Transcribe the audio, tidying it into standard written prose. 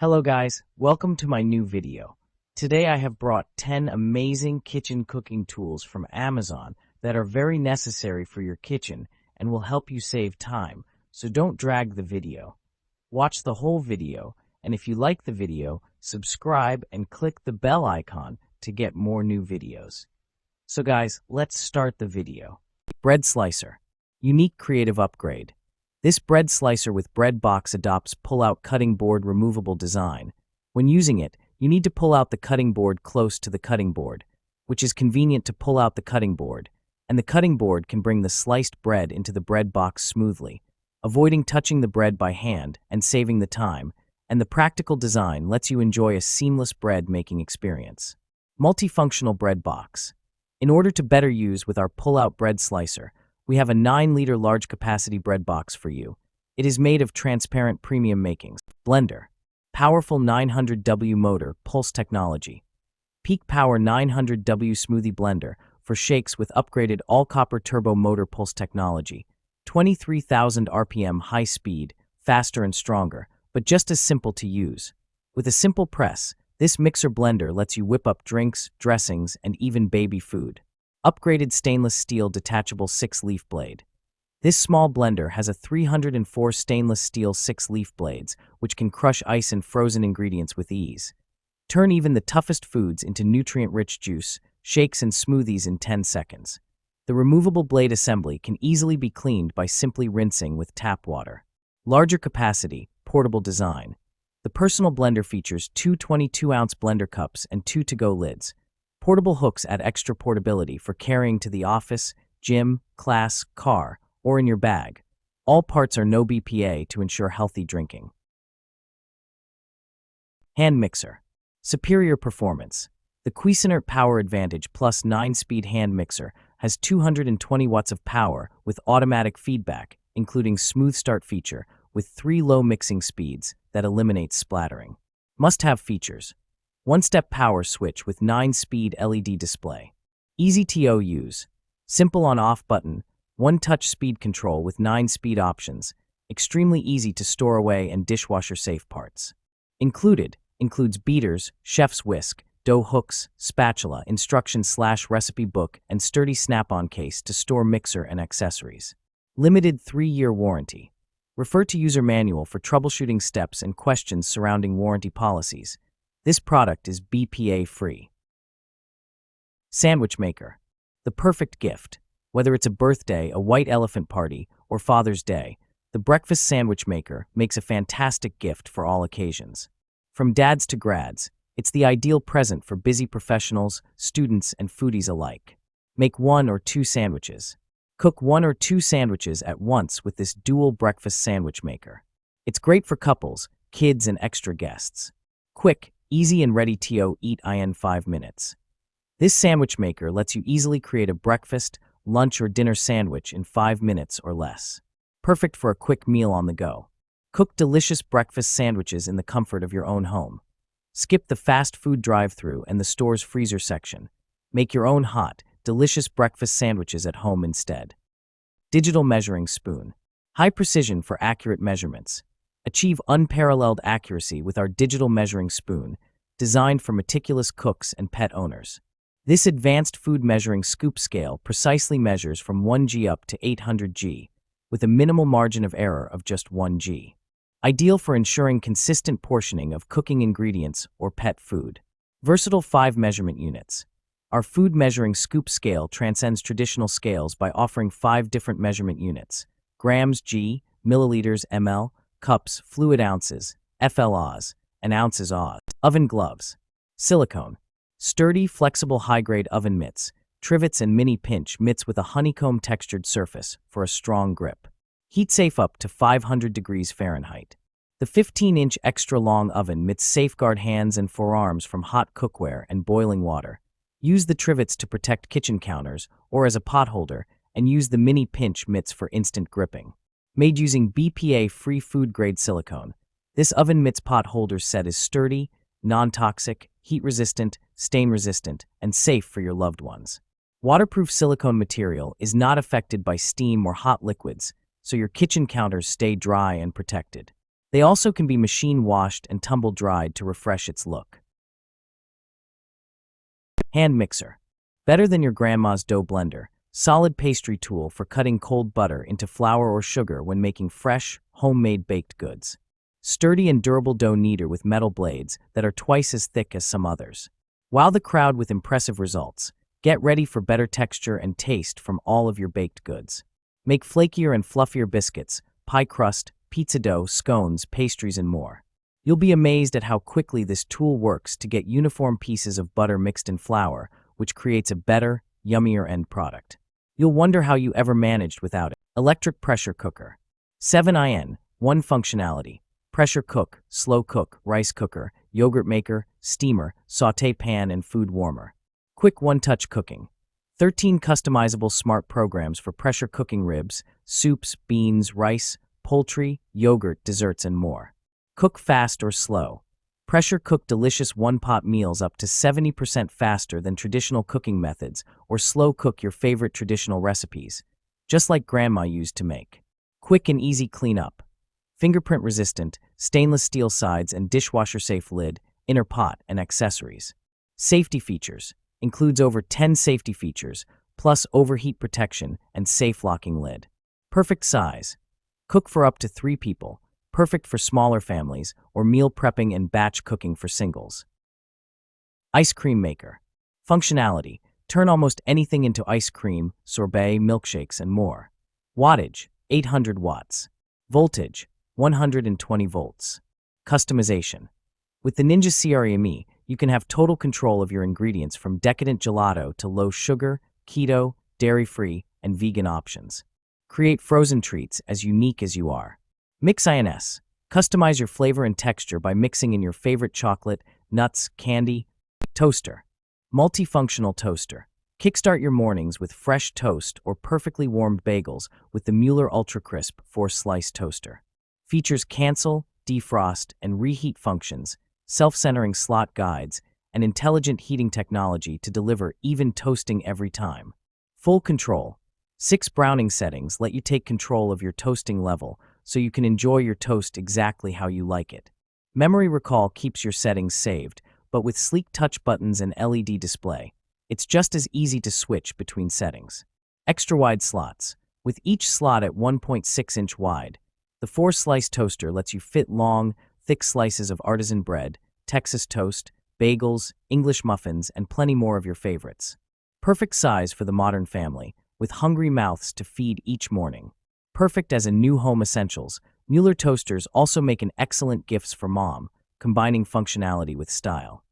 Hello guys, welcome to my new video. Today I have brought 10 amazing kitchen cooking tools from Amazon that are very necessary for your kitchen and will help you save time, so don't drag the video. Watch the whole video, and if you like the video, subscribe and click the bell icon to get more new videos. So guys, let's start the video. Bread slicer. Unique creative upgrade. This bread slicer with bread box adopts pull-out cutting board removable design. When using it, you need to pull out the cutting board close to the cutting board, which is convenient to pull out the cutting board, and the cutting board can bring the sliced bread into the bread box smoothly, avoiding touching the bread by hand and saving the time, and the practical design lets you enjoy a seamless bread-making experience. Multifunctional bread box. In order to better use with our pull-out bread slicer, we have a 9-liter large-capacity bread box for you. It is made of transparent premium makings. Blender. Powerful 900W motor, pulse technology. Peak power 900W smoothie blender for shakes with upgraded all-copper turbo motor pulse technology. 23,000 RPM high speed, faster and stronger, but just as simple to use. With a simple press, this mixer blender lets you whip up drinks, dressings, and even baby food. Upgraded stainless steel detachable 6-leaf blade. This small blender has a 304 stainless steel 6-leaf blades, which can crush ice and frozen ingredients with ease. Turn even the toughest foods into nutrient-rich juice, shakes and smoothies in 10 seconds. The removable blade assembly can easily be cleaned by simply rinsing with tap water. Larger capacity, portable design. The personal blender features two 22-ounce blender cups and two to-go lids. Portable hooks add extra portability for carrying to the office, gym, class, car, or in your bag. All parts are no BPA to ensure healthy drinking. Hand mixer. Superior performance. The Cuisinart Power Advantage Plus 9-speed hand mixer has 220 watts of power with automatic feedback, including smooth start feature with 3 low mixing speeds that eliminates splattering. Must-have features. 1-step power switch with 9-speed LED display. Easy to use. Simple on-off button, 1-touch speed control with 9-speed options. Extremely easy to store away and dishwasher-safe parts. Includes beaters, chef's whisk, dough hooks, spatula, instruction/recipe book, and sturdy snap-on case to store mixer and accessories. Limited 3-year warranty. Refer to user manual for troubleshooting steps and questions surrounding warranty policies. This product is BPA-free. Sandwich maker. The perfect gift. Whether it's a birthday, a white elephant party, or Father's Day, the breakfast sandwich maker makes a fantastic gift for all occasions. From dads to grads, it's the ideal present for busy professionals, students, and foodies alike. Make 1 or 2 sandwiches. Cook 1 or 2 sandwiches at once with this dual breakfast sandwich maker. It's great for couples, kids, and extra guests. Quick, easy and ready to eat in 5 minutes. This sandwich maker lets you easily create a breakfast, lunch, or dinner sandwich in 5 minutes or less. Perfect for a quick meal on the go. Cook delicious breakfast sandwiches in the comfort of your own home. Skip the fast food drive-thru and the store's freezer section. Make your own hot, delicious breakfast sandwiches at home instead. Digital measuring spoon. High precision for accurate measurements. Achieve unparalleled accuracy with our digital measuring spoon, designed for meticulous cooks and pet owners. This advanced food measuring scoop scale precisely measures from 1G up to 800G, with a minimal margin of error of just 1G. Ideal for ensuring consistent portioning of cooking ingredients or pet food. Versatile 5 measurement units. Our food measuring scoop scale transcends traditional scales by offering 5 different measurement units: grams G, milliliters ml, cups, fluid ounces, FLOs, and ounces Oz. Oven gloves. Silicone. Sturdy, flexible high-grade oven mitts, trivets and mini pinch mitts with a honeycomb textured surface for a strong grip. Heat safe up to 500 degrees Fahrenheit. The 15-inch extra-long oven mitts safeguard hands and forearms from hot cookware and boiling water. Use the trivets to protect kitchen counters or as a pot holder, and use the mini pinch mitts for instant gripping. Made using BPA-free food-grade silicone, this oven mitts pot holder set is sturdy, non-toxic, heat-resistant, stain-resistant, and safe for your loved ones. Waterproof silicone material is not affected by steam or hot liquids, so your kitchen counters stay dry and protected. They also can be machine washed and tumble dried to refresh its look. Hand mixer. Better than your grandma's dough blender. Solid pastry tool for cutting cold butter into flour or sugar when making fresh, homemade baked goods. Sturdy and durable dough kneader with metal blades that are twice as thick as some others. Wow the crowd with impressive results. Get ready for better texture and taste from all of your baked goods. Make flakier and fluffier biscuits, pie crust, pizza dough, scones, pastries, and more. You'll be amazed at how quickly this tool works to get uniform pieces of butter mixed in flour, which creates a better, yummier end product. You'll wonder how you ever managed without it. Electric pressure cooker. 7in, 1 functionality. Pressure cook, slow cook, rice cooker, yogurt maker, steamer, sauté pan, and food warmer. Quick one-touch cooking. 13 customizable smart programs for pressure cooking ribs, soups, beans, rice, poultry, yogurt, desserts, and more. Cook fast or slow. Pressure cook delicious one-pot meals up to 70% faster than traditional cooking methods, or slow cook your favorite traditional recipes, just like Grandma used to make. Quick and easy cleanup. Fingerprint resistant, stainless steel sides and dishwasher safe lid, inner pot, and accessories. Safety features. Includes over 10 safety features, plus overheat protection and safe locking lid. Perfect size. Cook for up to 3 people. Perfect for smaller families or meal prepping and batch cooking for singles. Ice cream maker. Functionality. Turn almost anything into ice cream, sorbet, milkshakes, and more. Wattage. 800 watts. Voltage. 120 volts. Customization. With the Ninja CRME, you can have total control of your ingredients from decadent gelato to low sugar, keto, dairy-free, and vegan options. Create frozen treats as unique as you are. Mix-INS. Customize your flavor and texture by mixing in your favorite chocolate, nuts, candy. Toaster. Multifunctional toaster. Kickstart your mornings with fresh toast or perfectly warmed bagels with the Mueller Ultra Crisp 4-slice toaster. Features cancel, defrost, and reheat functions, self-centering slot guides, and intelligent heating technology to deliver even toasting every time. Full control. 6 browning settings let you take control of your toasting level so you can enjoy your toast exactly how you like it. Memory recall keeps your settings saved, but with sleek touch buttons and LED display, it's just as easy to switch between settings. Extra wide slots. With each slot at 1.6-inch wide, the 4-slice toaster lets you fit long, thick slices of artisan bread, Texas toast, bagels, English muffins, and plenty more of your favorites. Perfect size for the modern family, with hungry mouths to feed each morning. Perfect as a new home essentials, Mueller toasters also make an excellent gifts for mom, combining functionality with style.